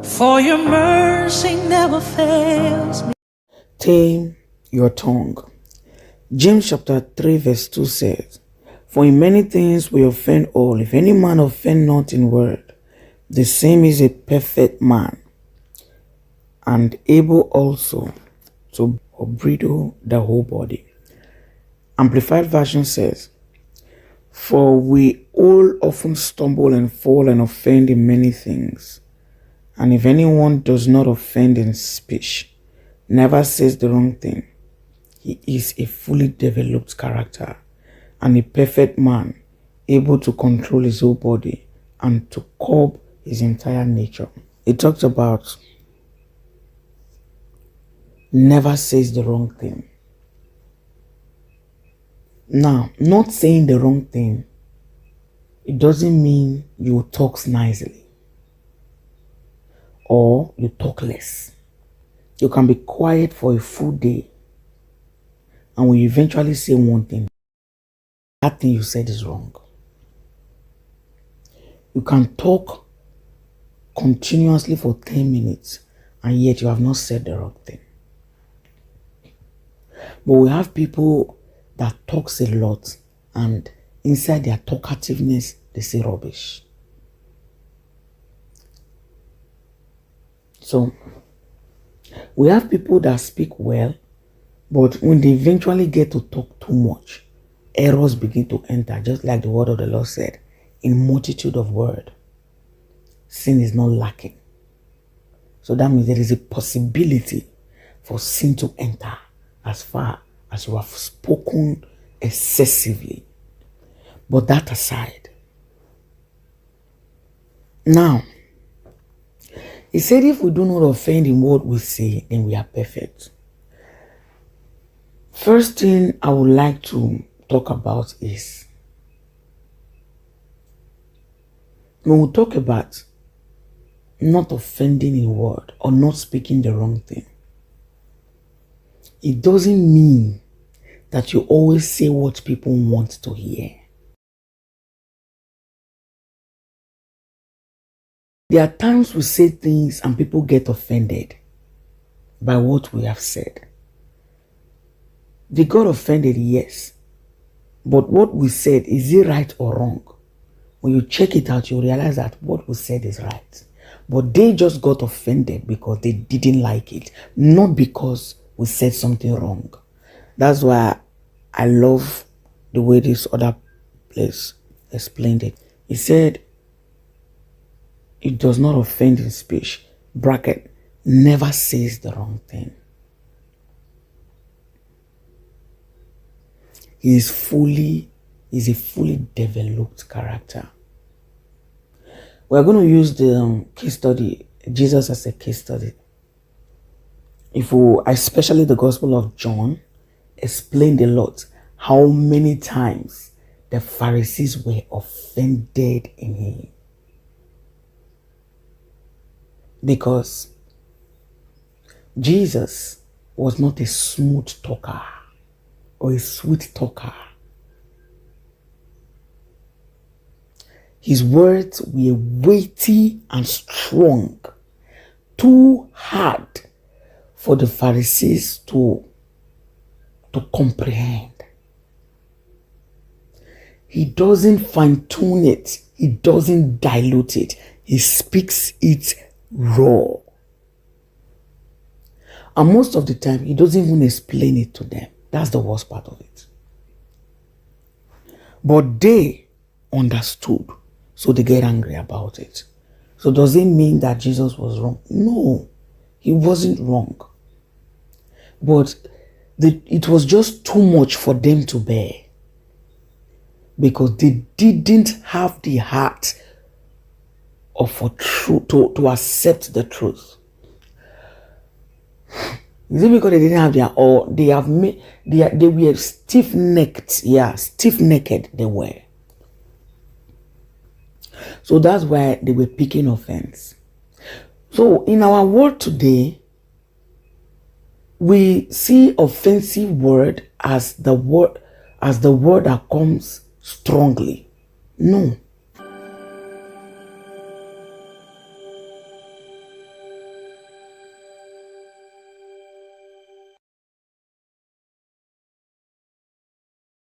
For your mercy never fails me. Tame your tongue. James chapter 3 verse 2 says, For in many things we offend all. If any man offend not in word, the same is a perfect man, and able also to bridle the whole body. Amplified version says, For we all often stumble and fall and offend in many things. And if anyone does not offend in speech, never says the wrong thing, he is a fully developed character and a perfect man, able to control his whole body and to curb his entire nature. It talks about never says the wrong thing. Now, not saying the wrong thing, it doesn't mean you talk nicely or you talk less. You can be quiet for a full day and will eventually say one thing. That thing you said is wrong. You can talk continuously for 10 minutes and yet you have not said the wrong thing. But we have people that talks a lot and inside their talkativeness, they say rubbish. So, we have people that speak well, but when they eventually get to talk too much, errors begin to enter, just like the word of the Lord said, in multitude of words, sin is not lacking. So that means there is a possibility for sin to enter as far as you have spoken excessively. But that aside, now, he said if we do not offend in what we say, then we are perfect. First thing I would like to talk about is, when we talk about not offending in word or not speaking the wrong thing, it doesn't mean that you always say what people want to hear. There are times we say things and people get offended by what we have said. They got offended, yes. But what we said, is it right or wrong? When you check it out, you realize that what we said is right. But they just got offended because they didn't like it, not because we said something wrong. That's why I love the way this other place explained it. He said, it does not offend in speech, bracket, never says the wrong thing. He is a fully developed character. We're going to use the case study, Jesus as a case study. Especially the Gospel of John, explained a lot how many times the Pharisees were offended in him. Because Jesus was not a smooth talker or a sweet talker. His words were weighty and strong, too hard for the Pharisees to comprehend. He doesn't fine-tune it. He doesn't dilute it. He speaks it raw. And most of the time, he doesn't even explain it to them. That's the worst part of it. But they understood, so they get angry about it. So does it mean that Jesus was wrong? No, he wasn't wrong. But it was just too much for them to bear, because they didn't have the heart to accept the truth. Is it because they didn't have they were stiff-necked? Yeah, stiff-necked they were. So that's why they were picking offense. So in our world today, we see offensive word as the word that comes strongly. No.